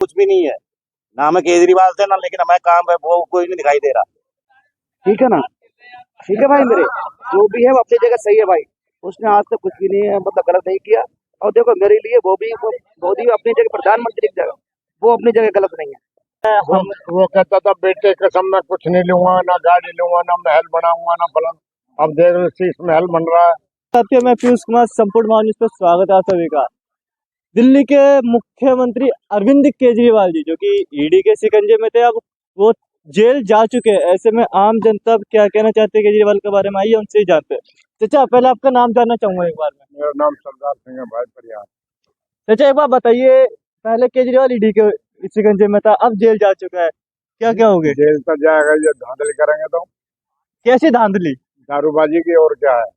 कुछ भी नहीं है, ना हमें केजरीवाल से ना, लेकिन हमें काम है वो कोई नहीं दिखाई दे रहा। ठीक है ना, ठीक है भाई मेरे, जो भी है वो अपनी जगह सही है भाई। उसने आज तक कुछ भी नहीं है, मतलब गलत नहीं किया। और देखो मेरे लिए मोदी अपनी जगह प्रधानमंत्री की जगह, वो अपनी जगह गलत नहीं है। वो कहता था बेटे कसम मैं कुछ नहीं लूंगा, ना गाड़ी लूंगा, ना महल बनाऊंगा, ना फलन। अब देख लो शीश महल बन रहा है। साथियों, मैं पीयूष कुमार संपूर्ण न्यूज पर स्वागत है आप सभी का। दिल्ली के मुख्यमंत्री अरविंद केजरीवाल जी, जो कि ईडी के शिकंजे में थे, अब वो जेल जा चुके हैं। ऐसे में आम जनता क्या कहना चाहते हैं केजरीवाल के बारे में, आइए उनसे ही जानते हैं। चाचा, पहले आपका नाम जानना चाहूंगा एक बार में। मेरा नाम सरदार सिंह है भाई परियार। चाचा, एक बार बताइए, पहले केजरीवाल ईडी के शिकंजे में था, अब जेल जा चुका है, क्या क्या हो गए? जेल तो जाएगा, ये धांधली करेंगे तो। कैसी धांधली? दारूबाजी की और क्या है।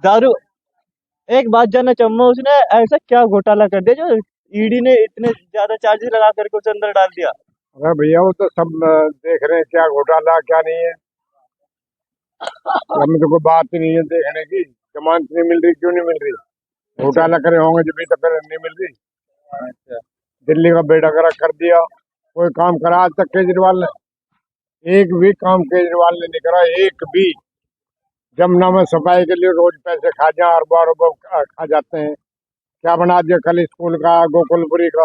दारू? एक बात जानना चाहूंगा, उसने ऐसा क्या घोटाला कर दिया जो ईडी ने इतने ज्यादा चार्जेस लगा करके उसे अंदर डाल दिया? अरे भैया वो तो सब देख रहे हैं क्या घोटाला क्या नहीं है। हमें तो कोई बात ही नहीं है देखने की। जमानत नहीं मिल रही, क्यों नहीं मिल रही? घोटाला करे होंगे जब भी, तो फिर नहीं मिल रही। अच्छा, दिल्ली का बेड़ा गर्क कर दिया। कोई काम करा आज तक केजरीवाल ने? एक भी काम केजरीवाल ने नहीं करा, एक भी। जमुना में सफाई के लिए रोज पैसे खा जा, अरबों अरबों खा जाते हैं। क्या बना दिया कल स्कूल का, गोकुलपुरी का।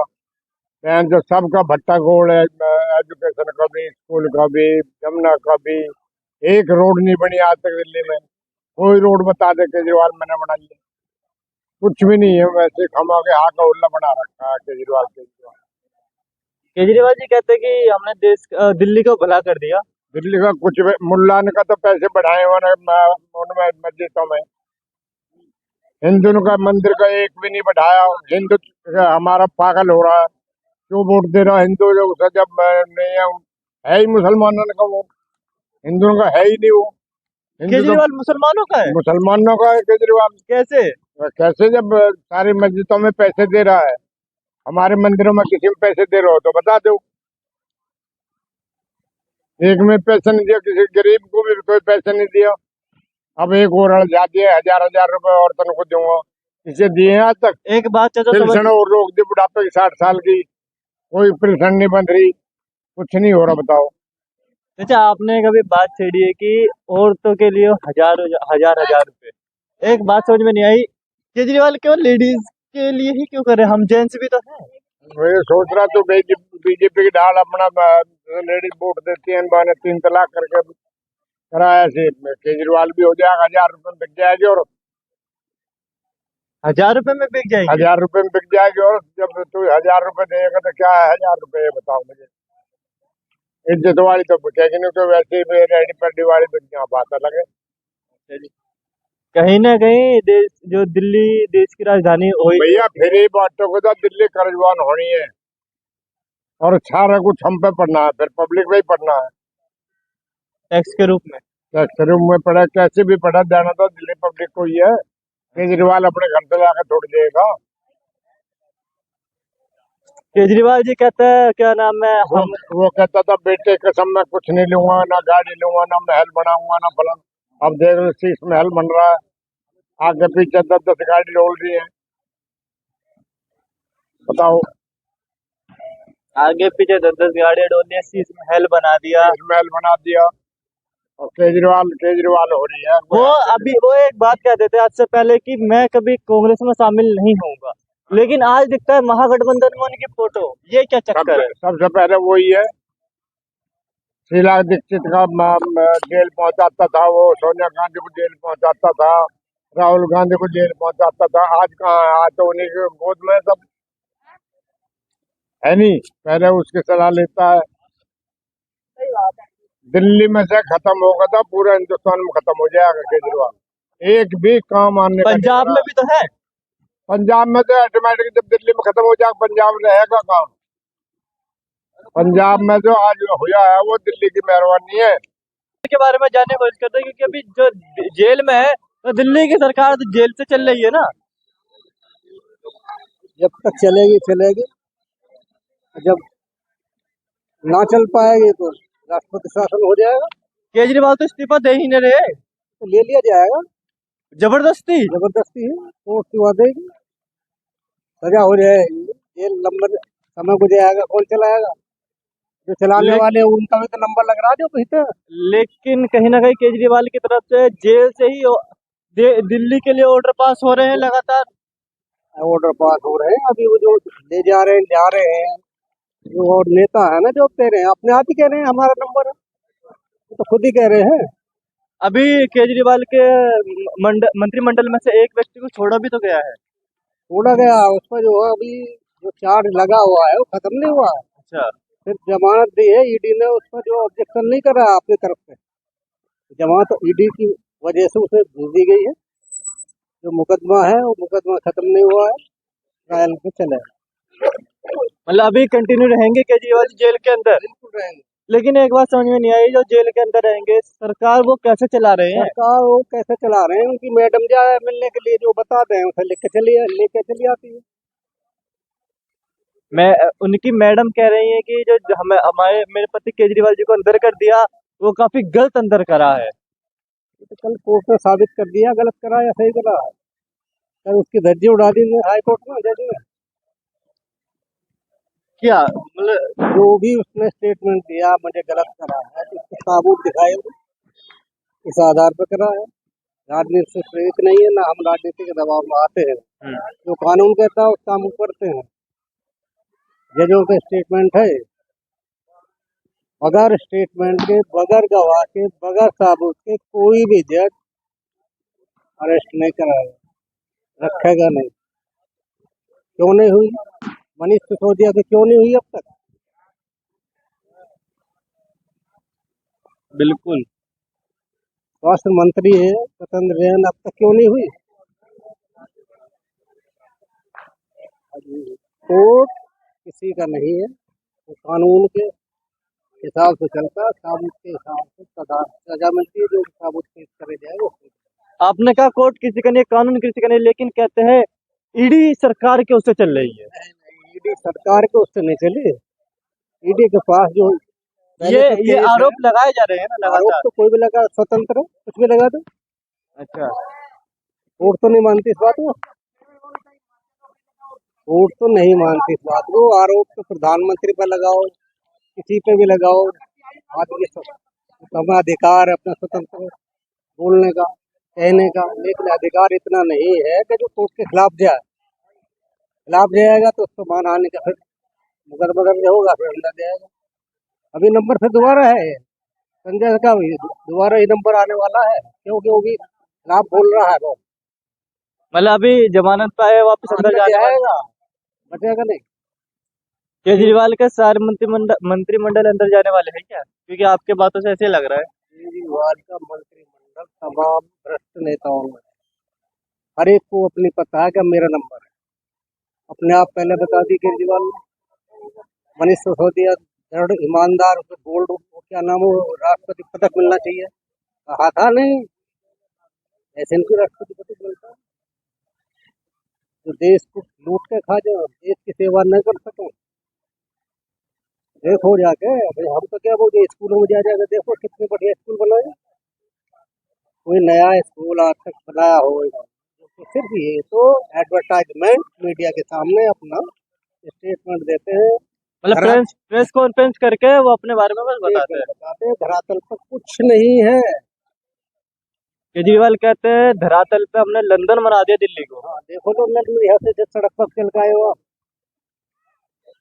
बहन जो सबका भट्टा गोल है, एजुकेशन का भी, स्कूल का भी, जमुना का भी। एक रोड नहीं बनी आज तक दिल्ली में। कोई रोड बता दे केजरीवाल मैंने बनाई है? कुछ भी नहीं है। वैसे खमा के हाथ का उल्ला बना रखा है केजरीवाल। केजरीवाल जी कहते हैं कि हमने दिल्ली को भला कर दिया। दिल्ली का कुछ मुल्ला ने का तो पैसे बढ़ाए उनमें मस्जिदों में। हिंदू का मंदिर का एक भी नहीं बढ़ाया। हिंदू हमारा पागल हो रहा है, क्यों वोट दे रहा हिंदू लोग से जब नहीं है ही मुसलमानों का वो। हिंदुओं का है ही नहीं वो। हिंदू तो केजरीवाल मुसलमानों का है? मुसलमानों का है केजरीवाल। कैसे? कैसे? जब सारी मस्जिदों में पैसे दे रहा है, हमारे मंदिरों में किसी में पैसे दे रहे हो तो बता दो। एक में पैसे नहीं दिया, किसी गरीब को भी कोई पैसे नहीं दिया। अब एक और जा दिया, 1000 औरतों को दूंगा, इसे दिए आज तक। एक बात चाचा पेंशन और रोक दी बुढ़ापे की, 60 साल की कोई पेंशन नहीं बन रही, कुछ नहीं हो रहा। बताओ चाचा, आपने कभी बात छेड़ी है कि औरतों के लिए हजार हजार हजार रुपए, एक बात समझ में नहीं आई, केजरीवाल केवल लेडीज के लिए ही क्यों करे? हम जेंट्स भी तो हैं। मैं ये सोच रहा तो बीजेपी की ढाल अपना लेडीज वोट देती है, इनबाने 3 तलाक करके कराया से केजरीवाल भी हो जाएगा, 1000 रुपए में बिक जाएगी। और 1000 रुपए में बिक जाएगी? 1000 रुपए में बिक जाएगी। और जब तू 1000 रुपए देगा तो क्या है 1000 रुपए, ये बताओ मुझे। इज्जत वाली तो बिकेगी नहीं, तो वैसे ही रेडी पर दिवाली बिक गया, बात अलग है। कहीं ना कहीं जो दिल्ली देश की राजधानी हुई, भैया फिर ही बातों को तो दिल्ली कर्जवान होनी है, और सारा कुछ हम पे पड़ना है, फिर पब्लिक पे ही पड़ना है। टैक्स के रूप में। टैक्स रूम में पड़ा, कैसे भी पड़ा, देना तो दिल्ली पब्लिक को ही है। केजरीवाल अपने घर से जाकर छोड़ देगा। केजरीवाल जी कहते हैं, क्या नाम है, वो कहता था बेटे कसम मैं कुछ नहीं लूंगा, ना गाड़ी लूंगा, ना महल बनाऊंगा, ना फलन। अब देख लो शीश महल बन रहा है। आगे पीछे 10-10 गाड़ी डोल रही है। बताओ। आगे पीछे 10-10 गाड़ियां डोल दी, शीश महल बना दिया। शीश महल बना दिया, और केजरीवाल हो रही है। वो एक बात कहते थे आज से पहले कि मैं कभी कांग्रेस में शामिल नहीं होऊंगा, लेकिन आज दिखता है महागठबंधन में उनकी फोटो। ये क्या चक्कर है? सबसे पहले वही है। शीला दीक्षित का जेल पहुंचाता था वो, सोनिया गांधी को जेल पहुंचाता था, राहुल गांधी को जेल पहुंचाता था। आज कहाँ है? आज तो उन्हीं के गोद में सब है नहीं। पहले उसकी सलाह लेता है। दिल्ली में से खत्म होगा तो पूरा हिंदुस्तान में खत्म हो जाएगा केजरीवाल। एक भी काम आने का पंजाब में भी तो है। पंजाब में तो ऑटोमेटिक जब दिल्ली में खत्म हो जाएगा, पंजाब में रहेगा काम। पंजाब में जो आज हुआ है वो दिल्ली की मेहरबानी है। के बारे में जानने की कोशिश करते हैं, क्योंकि अभी जो जेल में है तो दिल्ली की सरकार तो जेल से चल रही है ना। जब तक चलेगी, जब ना चल पाएगी तो राष्ट्रपति शासन हो जाएगा। केजरीवाल तो इस्तीफा दे ही नहीं रहे, तो ले लिया जाएगा जबरदस्ती। जबरदस्ती है तो उसकी बात देगी, सजा हो जाएगी, जेल लंबन समय को जाएगा, कौन चलाएगा? जो चलाने ले- वाले हैं, उनका भी तो नंबर लग रहा है, जो कहीं तो। लेकिन कहीं ना कहीं केजरीवाल की तरफ से जेल से ही दिल्ली के लिए ऑर्डर पास हो रहे हैं लगातार। ऑर्डर पास हो रहे हैं, अभी वो जो ले जा रहे हैं, जा रहे हैं, जो और नेता है ना, जो दे रहे हैं, अपने आप ही कह रहे हैं हमारा नंबर है, वो तो खुद ही कह रहे हैं। अभी केजरीवाल के मंत्रिमंडल में से एक व्यक्ति को छोड़ा भी तो गया है। छोड़ा गया, उस पर जो है अभी जो चार्ज लगा हुआ है वो खत्म नहीं हुआ है। अच्छा, सिर्फ जमानत दी है ईडी ने, उस पर जो ऑब्जेक्शन नहीं करा है अपनी तरफ से। जमानत ईडी की वजह से उसे भेज दी गई है। जो मुकदमा है वो मुकदमा खत्म नहीं हुआ है, ट्रायल पे चले। मतलब अभी कंटिन्यू रहेंगे केजरीवाल जी जेल के अंदर। बिल्कुल रहेंगे। लेकिन एक बात समझ में नहीं आई, जो जेल के अंदर रहेंगे सरकार वो कैसे चला रहे हैं? सरकार वो कैसे चला रहे हैं, उनकी मैडम जाए मिलने के लिए, जो बता दें उसे लेके चली आती है। मैं उनकी मैडम कह रही है कि जो हमें हमारे मेरे पति केजरीवाल जी को अंदर कर दिया वो काफी गलत अंदर करा है। तो कल कोर्ट ने साबित कर दिया गलत करा या सही करा है। कल उसकी धज्जी उड़ा दी हाई कोर्ट में जज ने। क्या मतलब जो भी उसने स्टेटमेंट दिया मुझे गलत करा है, तो उसको सबूत दिखाए, इस आधार पर करा है। राजनीति से प्रेरित नहीं है, ना हम राजनीति के दबाव में आते हैं। जो कानून कहता है उसका हम करते हैं। जजों के स्टेटमेंट है, बगैर स्टेटमेंट के, बगैर गवाह के, बगैर सबूत के कोई भी जज अरेस्ट नहीं कराएगा, रखेगा नहीं। क्यों नहीं हुई? मनीष सिसोदिया की क्यों नहीं हुई अब तक? बिल्कुल। स्वास्थ्य मंत्री है सत्येंद्र जैन, अब तक क्यों नहीं हुई? कोर्ट किसी का नहीं है, वो कानून के हिसाब से चलता है, साबुत के हिसाब से सजा मिलती है, जो साबुत पेश करे जाए वो। आपने कहा कोर्ट किसी का नहीं, कानून किसी का नहीं, लेकिन कहते हैं ईडी सरकार के उससे चल रही है। ईडी सरकार के उससे नहीं चली। ईडी के पास जो ये पहले का ये केस है, आरोप लगाए जा रहे हैं ना आरोप लगातार। तो कोई भी लगा, स्वतंत्र है, कुछ भी लगा दो, अच्छा, कोर्ट तो नहीं मानती इस बात को। कोर्ट तो नहीं मानती इस बात को। आरोप तो प्रधानमंत्री पर लगाओ, किसी पे भी लगाओ, आदमी समय अधिकार है अपना स्वतंत्र बोलने का, कहने का, लेकिन अधिकार इतना नहीं है कि जो कोर्ट के खिलाफ जाए। खिलाफ जाएगा तो उसको मानहानि का फिर मुकदमा दर्ज होगा, फिर अंदर जाएगा। अभी नंबर फिर दोबारा है संजय का भी, दोबारा ही नंबर आने वाला है, क्योंकि वो भी खिलाफ बोल रहा है वो। मतलब अभी जमानत पे आए वापस अंदर जाने वाले। जाएगा, बचेगा नहीं। केजरीवाल के सारे मंत्रिमंडल अंदर जाने वाले हैं क्या? क्योंकि आपके बातों से ऐसे लग रहा है। केजरीवाल का मंत्रिमंडल तमाम भ्रष्ट नेताओं में, हर एक को अपनी पता है कि मेरा नंबर है। अपने आप पहले बता दी केजरीवाल ने। मनीष सिसोदिया दृढ़ ईमानदार, उसे गोल्ड, क्या नाम हो, राष्ट्रपति पदक मिलना चाहिए, कहा था नहीं? ऐसे इनको राष्ट्रपति पदक मिलता है? जो देश को लूट के खा जाए, देश की सेवा न कर सके। देखो जाके, भाई हम तो क्या बोलते, स्कूलों में जा जाकर देखो कितने बढ़िया स्कूल बनाए। कोई नया स्कूल आज तक बनाया होगा? तो सिर्फ ये तो एडवर्टाइजमेंट, मीडिया के सामने अपना स्टेटमेंट देते हैं। मतलब प्रेस कॉन्फ्रेंस करके वो अपने बारे में बस बताते हैं। धरातल पर कुछ नहीं है। केजरीवाल कहते हैं धरातल पे हमने लंदन बना दिया दिल्ली को। हाँ देखो तो, मैं यहाँ से जिस सड़क पर चल के आए हो आप,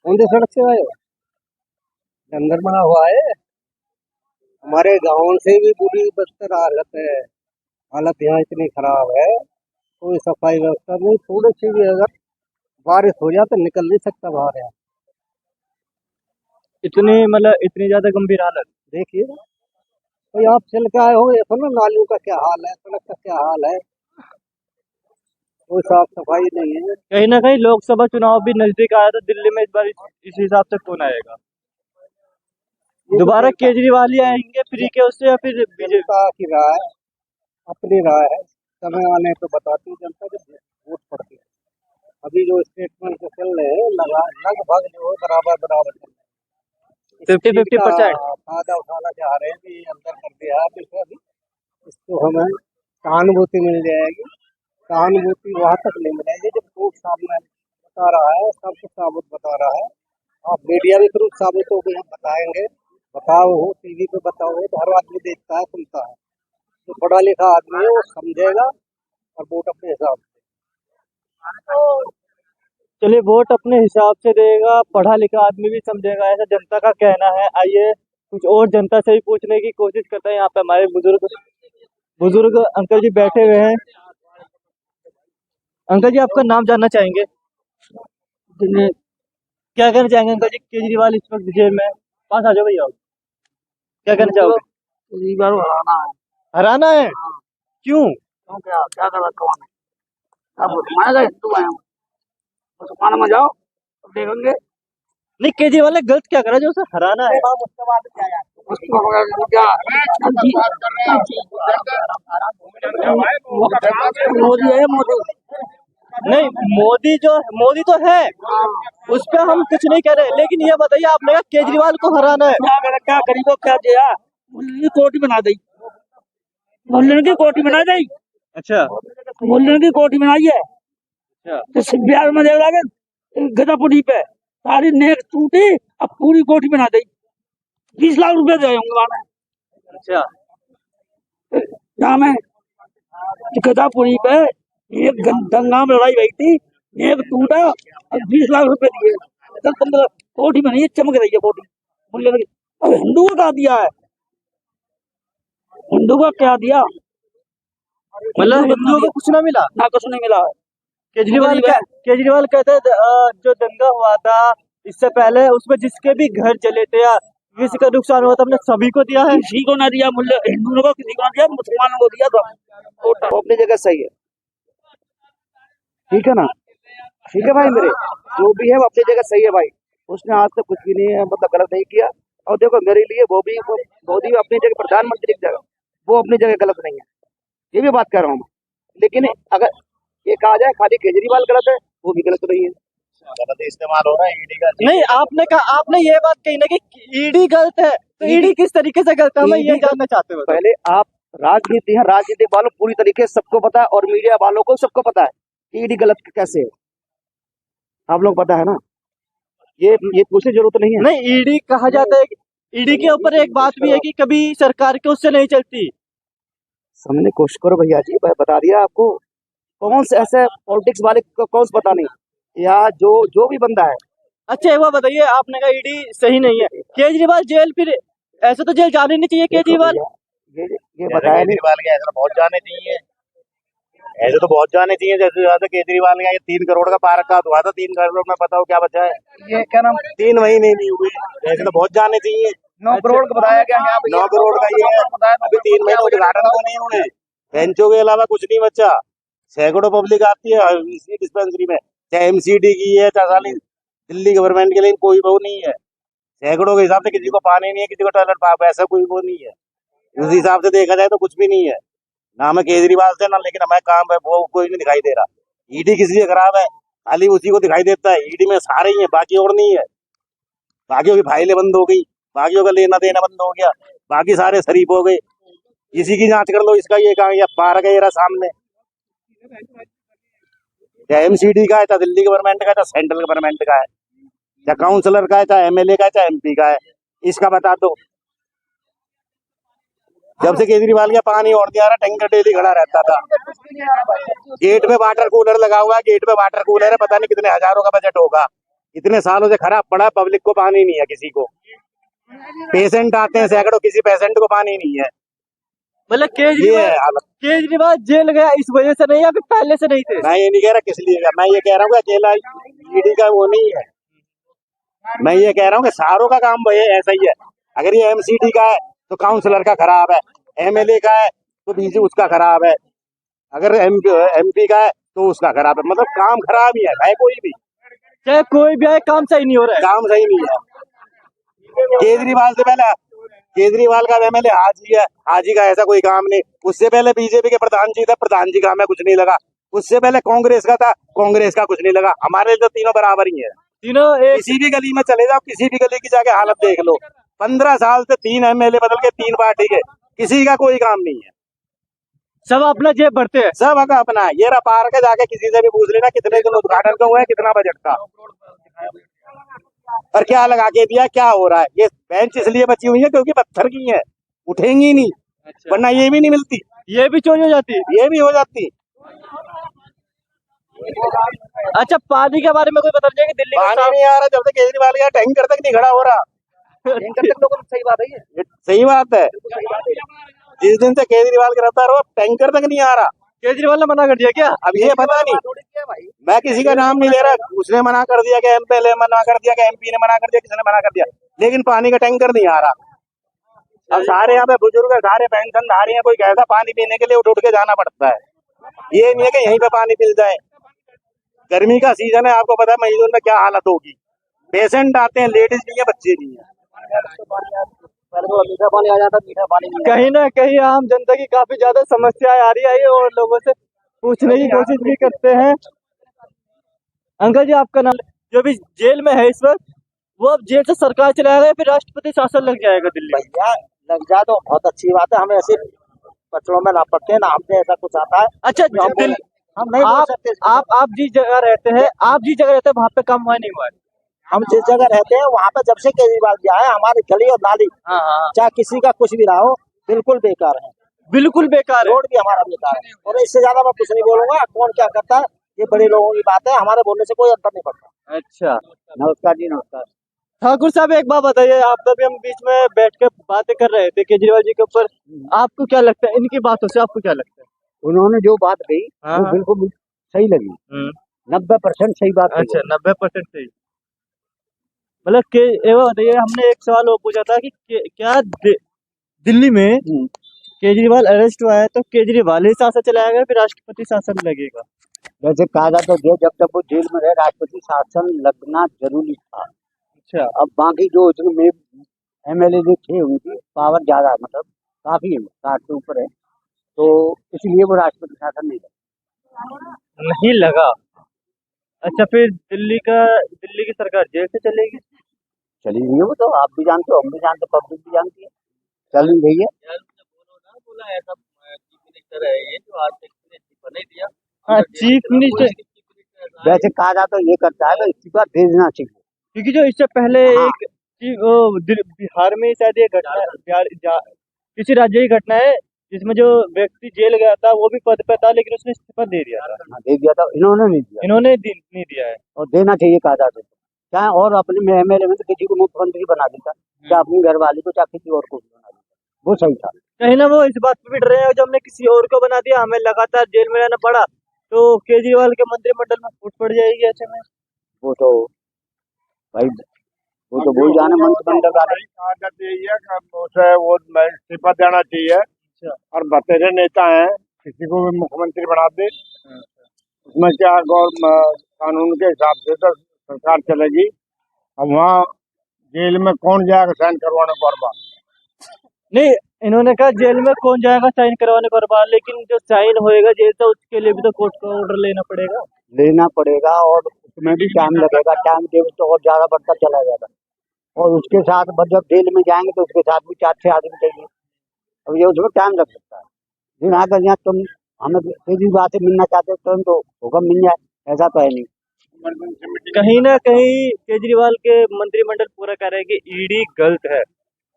कौन सी सड़क से आए हो? लंदन बना हुआ है। हमारे गाँव से भी बुरी बदतर हालत है। हालत यहाँ इतनी खराब है, कोई सफाई व्यवस्था नहीं। थोड़ी सी भी अगर बारिश हो जाए तो निकल नहीं सकता बाहर। यहाँ इतनी मतलब इतनी ज्यादा गंभीर हालत। देखिए, कोई आप चल के आए हो, देखो ना नालियों का क्या हाल है, सड़क का क्या हाल है, कोई साफ सफाई नहीं है। कहीं ना कहीं लोकसभा चुनाव भी नजदीक आया तो दिल्ली में इस बार इस हिसाब से कौन आएगा? दोबारा केजरीवाल ही आएंगे फ्री के उससे, या फिर बीजेपी? जनता की राय अपनी राय है, समय आने तो बताती जनता जब वोट पड़ती है। अभी जो स्टेटमेंट जो चल रहे हैं, लगभग जो है बराबर बराबर चल रहे हैं। 50-50% फायदा उठाना चाह रहे हैं कि अंदर कर दिया है, तो अभी इसको हमें सहानुभूति मिल जाएगी। सहानुभूति वहां तक नहीं मिलेगी जब कोर्ट सामने बता रहा है, सब कुछ साबुत बता रहा है। आप मीडिया के थ्रू साबित हो गए हैं, बताएंगे। बताओ हो टीवी पे बताओ तो हर आदमी देखता है सुनता है। जो पढ़ा लिखा आदमी है वो समझेगा और वोट अपने हिसाब से। चलिए, वोट अपने हिसाब से देगा, पढ़ा लिखा आदमी भी समझेगा, ऐसा जनता का कहना है। आइए कुछ और जनता से भी पूछने की कोशिश करते हैं। यहाँ पे हमारे बुजुर्ग बुजुर्ग अंकल जी बैठे हुए हैं। अंकल जी, आपका नाम जानना चाहेंगे? क्या कहना चाहेंगे अंकल जी? केजरीवाल इस वक्त जेल में है। पास आ जाओ भैया। क्या कहना चाहोगे? केजरीवाल को हराना है। हराना है? क्यों? क्यों क्या क्या कर रखा है? आप मानेगा हिंदू आए मुसलमान में जाओ अब देखेंगे। नहीं, केजरीवाल ने गलत क्या करा जो उसे हराना है? मोदी है मोदी। नहीं, मोदी तो है, उस पे हम कुछ नहीं कह रहे, लेकिन ये बताइए, आपने कहा केजरीवाल को हराना है। क्या गरीबों क्या दिया? मुल्ले की कोठी बना दी। मुल्ले की कोठी बना दी। अच्छा मुल्ले की कोठी बनाई है। अच्छा। तो बिहार में देख रहा गदापुरी पे सारी नेक टूटी, अब पूरी कोठी बना दी। 20 लाख रुपए दे होंगे वहां। अच्छा। नाम है गदापुरी पे एक दंगा में लड़ाई हुई थी, नेक टूटा और 20 लाख रुपए दिए। 10-15 कोठी बनी है, चमक रही है कोठी। मुल्ले की। अब हिंदू को क्या दिया है? हिंदू को क्या दिया? मतलब हिंदुओं को कुछ ना मिला? ना कुछ नहीं मिला है। केजरीवाल कहते हैं, जो दंगा हुआ था इससे पहले, उसमें जिसके भी घर चले थे या किसी का नुकसान हुआ था, हमने सभी को दिया है। किसी को ना दिया, मुल्ले हिंदुओं को किसी को ना दिया, मुसलमानों को दिया। सब वो अपनी जगह सही है, ठीक है ना? ठीक है भाई मेरे, जो भी है वो अपनी जगह सही है भाई। उसने आज तक कुछ भी नहीं है, मतलब गलत नहीं किया। और देखो मेरे लिए मोदी अपनी जगह प्रधानमंत्री की जगह, वो अपनी जगह गलत नहीं है, ये भी बात कर रहा हूँ मैं। लेकिन अगर ये कहा जाए खाली केजरीवाल गलत है, वो भी गलत नहीं है। गलत इस्तेमाल हो रहा है ईडी का। नहीं, आपने ये बात कही ना कि ईडी गलत है, तो ईडी किस तरीके से गलत है, मैं ये जानना चाहते हो। पहले आप राजनीतिक वालों पूरी तरीके से सबको पता है, और मीडिया वालों को सबको पता है कि ईडी गलत कैसे है। आप लोग पता है ना, ये पूछने जरूरत नहीं है। नहीं, ईडी कहा जाता है, ईडी के ऊपर एक बात भी है कि कभी सरकार के उससे नहीं चलती। समझने की कोशिश करो भैया जी, मैं बता दिया आपको। कौन से ऐसे पॉलिटिक्स वाले को कौन से पता नहीं, या जो भी बंदा है। अच्छा, एक बात बताइए, आपने कहा ईडी सही नहीं है, केजरीवाल जेल, फिर ऐसे तो जेल जाने नहीं चाहिए केजरीवाल। ये बताया नहीं। केजरीवाल के ऐसा बहुत जाने चाहिए, ऐसे तो बहुत जाने चाहिए। जैसे ज्यादा केजरीवाल का 3 करोड़ का पार्क का हुआ था, 3 करोड़ में बताओ क्या बचा है? ये क्या नाम, 3 महीने नहीं हुए, ऐसे तो बहुत जाने चाहिए। 9 करोड़ का बताया गया यहाँ पे। 9 करोड़ का ये है, अभी 3 महीने उद्घाटन तो नहीं हुए, बेंचों के अलावा कुछ नहीं बचा। सैकड़ों पब्लिक आती है इसी डिस्पेंसरी में, चाहे एमसीडी की है, चाहे साली दिल्ली गवर्नमेंट के लिए कोई वो नहीं है। सैकड़ों के हिसाब से किसी को पानी नहीं है, किसी को टॉयलेट वैसा कोई वो नहीं है। उस हिसाब से देखा जाए तो कुछ भी नहीं है। ना हमें केजरीवाल से ना, लेकिन हमें काम है वो कोई नहीं दिखाई दे रहा। ईडी किसी से खराब है, खाली उसी को दिखाई देता है। ईडी में सारे ही है, बाकी और नहीं है। बाकियों की फाइलें बंद हो गई, बाकियों का लेना देना बंद हो गया, बाकी सारे शरीफ हो गए। इसी की जांच कर लो, इसका ये कहा या पार गया रहा सामने, या एमसीडी का है, चाहे दिल्ली गवर्नमेंट का है, चाहे सेंट्रल गवर्नमेंट का है, चाहे काउंसलर का है, चाहे एमएलए का है, चाहे एमपी का है, इसका बता दो। जब से केजरीवाल का पानी और दिया रहा, टैंकर डेली खड़ा रहता था। गेट में वाटर कूलर लगा हुआ है, गेट में वाटर कूलर है, पता नहीं कितने हजारों का बजट होगा। इतने सालों से खराब पड़ा, पब्लिक को पानी नहीं है, किसी को। पेशेंट आते हैं सैकड़ों, किसी पेशेंट को पानी नहीं है। मतलब ये है हालत। केजरीवाल जेल गया इस वजह से नहीं, या फिर पहले से नहीं थे? मैं ये नहीं कह रहा किस लिए गया, मैं ये कह रहा हूँ कि अकेला ईडी का वो नहीं है। मैं ये कह रहा हूँ कि सारों का काम वही ऐसा ही है। अगर ये एमसीडी का है तो काउंसलर का खराब है, एमएलए का है तो बीजेपी उसका खराब है, अगर एमपी का है तो उसका खराब है। मतलब काम खराब ही है कोई भी, चाहे कोई भी आए, काम सही नहीं हो रहा है। काम सही नहीं है। केजरीवाल से पहले केजरीवाल का एमएलए हाजी है, हाजी का ऐसा कोई काम नहीं। उससे पहले बीजेपी के प्रधान जी थे, प्रधान जी का हमें कुछ नहीं लगा। उससे पहले कांग्रेस का था, कांग्रेस का कुछ नहीं लगा। हमारे लिए तो तीनों बराबर ही है। तीनों एक। किसी भी गली में चले जाओ, किसी भी गली की जाके हालत देख लो। 15 साल से 3 एमएलए बदल के 3 पार्टी के, किसी का कोई काम नहीं है। सब अपना जेब भरते हैं। सब का अपना है। ये पार्क है, जाके किसी से भी पूछ लेना कितने दिन उद्घाटन का हुआ है, कितना बजट था। और क्या लगा के दिया, क्या हो रहा है। ये बेंच इसलिए बची हुई है क्योंकि पत्थर की है, उठेंगी नहीं, अच्छा, वरना ये भी नहीं मिलती, ये भी चोरी हो जाती है। ये भी हो जाती। अच्छा, पानी के बारे में कोई बता दीजिए कि दिल्ली का पानी नहीं आ रहा जब तक केजरीवाल का टैंकर तक नहीं खड़ा हो रहा। टैंकर तक लोगों को सही बात है ये, ये सही बात है, बिल्कुल सही बात है। जिस दिन से केजरीवाल गिरफ्तार हुआ टैंकर तक नहीं आ रहा। केजरीवाल ने मना कर दिया क्या? अब ये पता नहीं, थोड़ी क्या भाई, मैं किसी का नाम नहीं ले रहा, उसने मना कर दिया कि एमपीएलए मना कर दिया कि एमपी ने मना कर दिया, किसी ने मना कर दिया, लेकिन पानी का टैंकर नहीं आ रहा। अब सारे यहाँ पे बुजुर्ग है, सारे पेंशनधारी हैं, कोई कैसा पानी पीने के लिए उठ उठ के जाना पड़ता है। ये नहीं है कि यहीं पे पानी मिल जाए। गर्मी का सीजन है, आपको पता है मई जून में क्या हालत होगी। पेशेंट आते हैं, लेडीज नहीं है, बच्चे नहीं है। पहले तो मीठा पानी आ जाता, मीठा पानी नहीं कहीं ना कहीं आम जनता की काफी ज्यादा समस्याएं आ रही है और लोगों से पूछने की कोशिश भी करते हैं। अंकल जी, आपका नाम? जो भी जेल में है इस वक्त, वो अब जेल से सरकार चलाएगा या फिर राष्ट्रपति शासन लग जाएगा दिल्ली में? भैया लग जाए तो बहुत अच्छी बात है, हमें ऐसे पत्रों में ना पड़ते हैं ना हमसे ऐसा कुछ आता है। अच्छा, हम नहीं बोल सकते इसको। आप जिस जगह रहते हैं, वहाँ पे काम हुआ नहीं हुआ है? हम जिस जगह रहते हैं वहाँ पे जब से केजरीवाल जी आए हमारी गली और नाली हाँ हाँ, चाहे किसी का कुछ भी रहा हो बिल्कुल बेकार है, बिल्कुल बेकार है। रोड भी हमारा बेकार है। और इससे ज्यादा मैं कुछ नहीं बोलूंगा, कौन क्या करता है ये बड़े लोगों की बात है, हमारे बोलने से कोई अंतर नहीं पड़ता। अच्छा नमस्कार जी, नमस्कार। ठाकुर साहब, एक बात बताइए, आप तभी हम बीच में बैठ के बातें कर रहे थे केजरीवाल जी के ऊपर, आपको क्या लगता है इनकी बातों से, आपको क्या लगता है? उन्होंने जो बात कही हाँ, वो हाँ। बिल्कुल सही लगी, हम्म, 90% सही बात कही। अच्छा, 90% सही। मतलब के ये बताइए, हमने एक सवाल वो पूछा था कि क्या दिल्ली में हम्म। केजरीवाल अरेस्ट हुआ है तो केजरीवाल ही शासन चलाएगा फिर राष्ट्रपति शासन लगेगा? वैसे कहा जाता है जब तक वो जेल में रहे राष्ट्रपति शासन लगना जरूरी था। अच्छा, अब बाकी जो उसमें एमएलए जो थे उनकी पावर ज्यादा मतलब काफी है, 60 से ऊपर है, तो इसलिए वो राष्ट्रपति शासन नहीं लगा। नहीं लगा। अच्छा, फिर दिल्ली की सरकार जेल से चलेगी? चली रही है वो, तो आप भी जानते हो, हम भी जानते, पब्लिक भी जानती है, चल ही रही है। हाँ, चीफ मिनिस्टर। वैसे कहा जाता है ये करता है तो इस्तीफा भेजना चाहिए। क्योंकि जो इससे पहले हाँ। एक बिहार में शायद ये घटना, किसी राज्य की घटना है जिसमें जो व्यक्ति जेल गया था वो भी पद पे था लेकिन उसने इस्तीफा दे दिया था। हाँ, दे दिया था, इन्होंने नहीं दिया, इन्होंने नहीं दिया है। और देना चाहिए कहा जाता है। चाहे और अपने में एमएलए में तो किसी को मुख्यमंत्री बना देता, चाहे अपनी घरवाली को, चाहे किसी और को भी बना देता, वो सही था। कहीं ना वो इस बात पे भी डर रहे हैं, जो हमने किसी और को बना दिया हमें लगातार जेल में रहना पड़ा तो केजरीवाल के मंत्रिमंडल में फूट पड़ जाएगी ऐसे में। वो तो भाई वो तो भूल जाने मंत्रिमंडल वाले। आदत यही है कि उसे वो इस्तीफा देना चाहिए, और बतेरे नेता हैं किसी को भी मुख्यमंत्री बना दे, उसमें क्या कानून के हिसाब से तो सरकार चलेगी। अब वहाँ जेल में कौन जाएगा साइन करवाने को हर बार? नहीं, इन्होंने कहा जेल में कौन जाएगा साइन करवाने को बार, लेकिन जो साइन होएगा जेल से उसके लिए भी तो कोर्ट का ऑर्डर लेना पड़ेगा और उसमें भी टाइम लगेगा, टाइम टेबल तो और ज्यादा बढ़ता चला जाएगा, और उसके साथ जब जेल में जाएंगे तो उसके साथ भी 4-6 आदमी चाहिए, अब ये उसमें टाइम लग सकता है। लेकिन अगर यहाँ तुम हमें तेजी बात से मिलना चाहते हो तो हुक्म मिल जाए, ऐसा तो है नहीं। कहीं ना कहीं केजरीवाल के मंत्रिमंडल पूरा कह रहे हैं कि ईडी गलत है,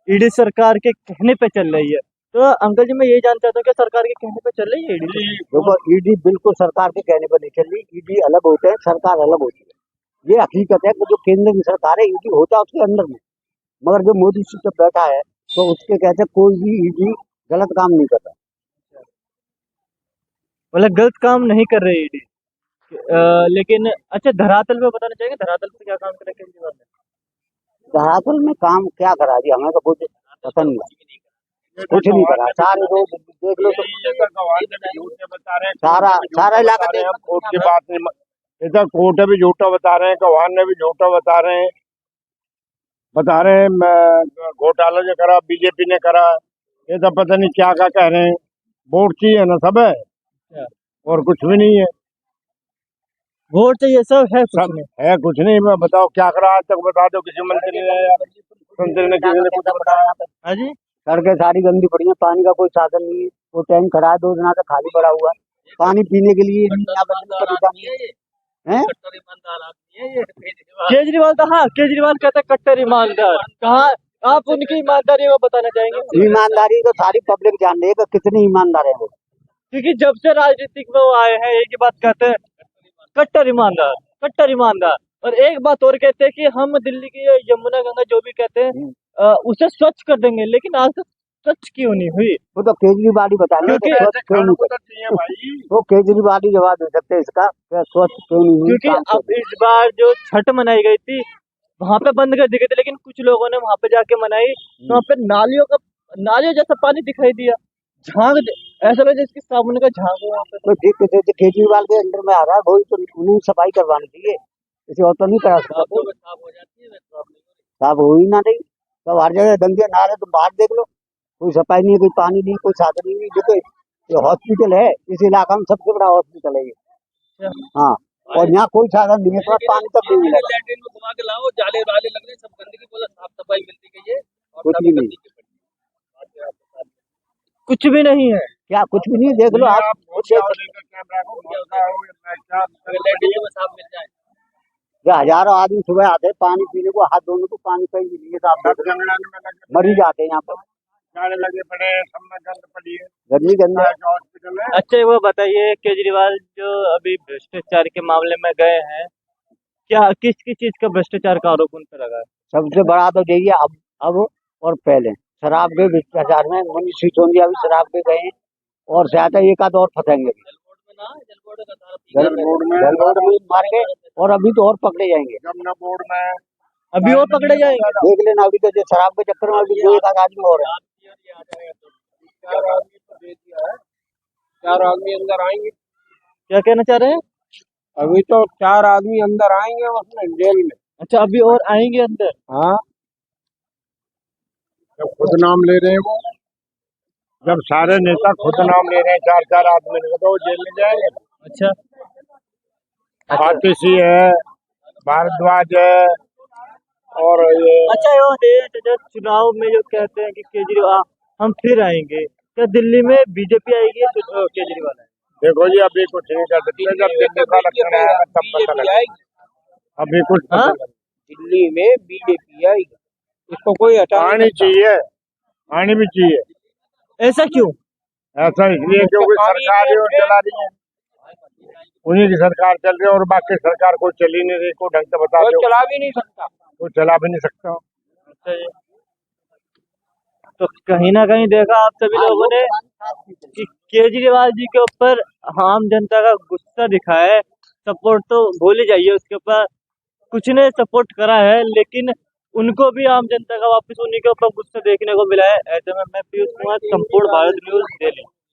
ईडी सरकार के कहने पे चल रही है। तो अंकल जी, मैं ये जानना चाहता हूँ कि सरकार के कहने पे चल रही है ईडी? देखो, ईडी बिल्कुल सरकार के कहने पर नहीं चल रही, ईडी अलग होते हैं, सरकार अलग होती है। ये हकीकत है कि जो केंद्र की सरकार है ईडी होता है उसके अंदर में, मगर जो मोदी जी जब बैठा है तो उसके कहते कोई भी ईडी गलत काम नहीं कर रहा। मतलब गलत काम नहीं कर रहे ईडी, लेकिन अच्छा, धरातल पे बताना चाहिए, धरातल पे क्या काम करे केजरीवाल ने? धरातल में काम क्या करा जी, हमें तो कुछ पसंद नहीं, कुछ नहीं करा। सारे लोग देख लो तो सारा इलाका कोर्ट की बात नहीं, इधर कोर्ट भी झूठा बता रहे हैं, गवान ने भी झूठा बता रहे हैं घोटाला जो करा बीजेपी ने करा, ये तो पता नहीं क्या क्या कह रहे हैं। वोट चाहिए ना, सब है और कुछ भी नहीं है, वोट तो ये सब है, कुछ सब नहीं है कुछ नहीं। मैं बताओ क्या करा आज तक, बता दो, किसी मंत्री ने या मंत्री ने किसी ने कुछ बताया? हाँ जी, सड़कें सारी गंदी पड़ी है, पानी का कोई साधन नहीं है, वो टैंक खड़ा है 2 दिन से खाली पड़ा हुआ है, पानी पीने के लिए नहीं, यहाँ पर इतनी परेशानी है। हैं? केजरीवाल तो हाँ, केजरीवाल कहते हैं कट्टर ईमानदार। कहाँ आप उनकी ईमानदारी वो बताना चाहेंगे? ईमानदारी तो सारी पब्लिक जान रही है कि कितनी ईमानदार है वो। क्योंकि जब से राजनीतिक में वो आए हैं एक ही बात कहते हैं, कट्टर ईमानदार, कट्टर ईमानदार। और एक बात और कहते हैं कि हम दिल्ली की ये यमुना गंगा जो भी कहते हैं उसे स्वच्छ कर देंगे, लेकिन आज तक स्वच्छ क्यों नहीं हुई? वो तो केजरीवाल ही बताएंगे कि क्योंकि स्वच्छ क्यों नहीं हुई। वो केजरीवाल ही जवाब दे सकते हैं इसका कि स्वच्छ क्यों नहीं हुई। क्योंकि काम क्यों अब इस बार जो छठ मनाई गई थी वहां पे बंद कर दी गई थी, लेकिन कुछ लोगों ने वहां पे जाके मनाई तो वहां पे नालियों जैसा पानी दिखाई दिया, ऐसा लगा जैसे साबुन का झाग हो वहाँ पे। कोई ठीक किसी से केजरीवाल के अंडर में आ रहा है, वही तो उन्हें सफाई करवानी चाहिए, किसी और तो नहीं करा सकता। साफ हो ही ना रही, सब हर जगह गंदे नाले, तो बाहर देख लो, कोई सफाई नहीं है, कोई पानी नहीं, कोई साधन नहीं। देखो ये हॉस्पिटल है, इस इलाका में सबसे बड़ा हॉस्पिटल है ये। हाँ, और यहाँ कोई साधन नहीं है, थोड़ा पानी तक नहीं मिलेगा, लैट्रिन में घुमा के लाओ, जाले वाले लग रहे, सब गंदगी, बोला साफ सफाई मिलती गई है और कुछ भी नहीं, कुछ भी नहीं है। क्या कुछ भी नहीं, देख लो आप। लैट्रिन में साफ मिल जाए। जो हजारों आदमी सुबह आते हैं पानी पीने को, हाथ धोने को, पानी कहीं भी नहीं है, साफ मर ही जाते हैं यहाँ पर। लगे पड़े, सब में गंद पड़ी है, गंदी गंदा हॉस्पिटल है। अच्छा वो बताइए, केजरीवाल जो अभी भ्रष्टाचार के मामले में गए हैं, क्या किस किस चीज का भ्रष्टाचार का आरोप उन पर लगा है? सबसे बड़ा तो यही है, अब और पहले शराब के भ्रष्टाचार में मनीष सिसोदिया भी शराब पे गए हैं, और शायद एक आध और फंसेंगे। जलबोर्ड में मार गए, और अभी तो और पकड़े जाएंगे, जमुना बोर्ड में अभी और पकड़े जाएंगे। देख लेना, अभी तो जो शराब के चक्कर में अभी दो एक आध आदमी और है। 4 आदमी अंदर आएंगे। क्या कहना चाह रहे हैं? अभी तो 4 आदमी अंदर आएंगे उसमें जेल में। अच्छा, अभी और आएंगे अंदर? हाँ, जब खुद नाम ले रहे हैं वो, जब सारे नेता खुद नाम ले रहे हैं, 4 आदमी ने, तो वो जेल में जाएंगे। अच्छा, आतिशी है, भारद्वाज है, और ये अच्छा ये बताइए, जब चुनाव में जो कहते हैं कि केजरीवाल हम फिर आएंगे, क्या दिल्ली में बीजेपी आएगी या केजरीवाल आएंगे? देखो जी, अभी कुछ नहीं कर सकते, जब दिल्ली का इलेक्शन आएगा तब पता लगेगा। अभी कुछ पता हाँ? नहीं। दिल्ली में बीजेपी आएगी, इसको कोई हटा आनी चाहिए, आनी भी चाहिए। ऐसा क्यों? ऐसा इसलिए क्योंकि सरकार ही और चला रही है, उन्हीं की सरकार चल रही है, और बाकी सरकार कोई चल ही नहीं रही, को ढंग से बता दो, चला भी नहीं सकता। कोई चला भी नहीं सकता। अच्छा जी। तो कहीं ना कहीं देखा आप सभी लोगों ने कि केजरीवाल जी के ऊपर आम जनता का गुस्सा दिखा है। सपोर्ट तो भूल ही जाइए, उसके ऊपर कुछ ने सपोर्ट करा है, लेकिन उनको भी आम जनता का वापस उन्हीं के ऊपर गुस्सा देखने को मिला है। ऐसे में मैं पीयूष कुमार, संपूर्ण भारत न्यूज, दिल्ली।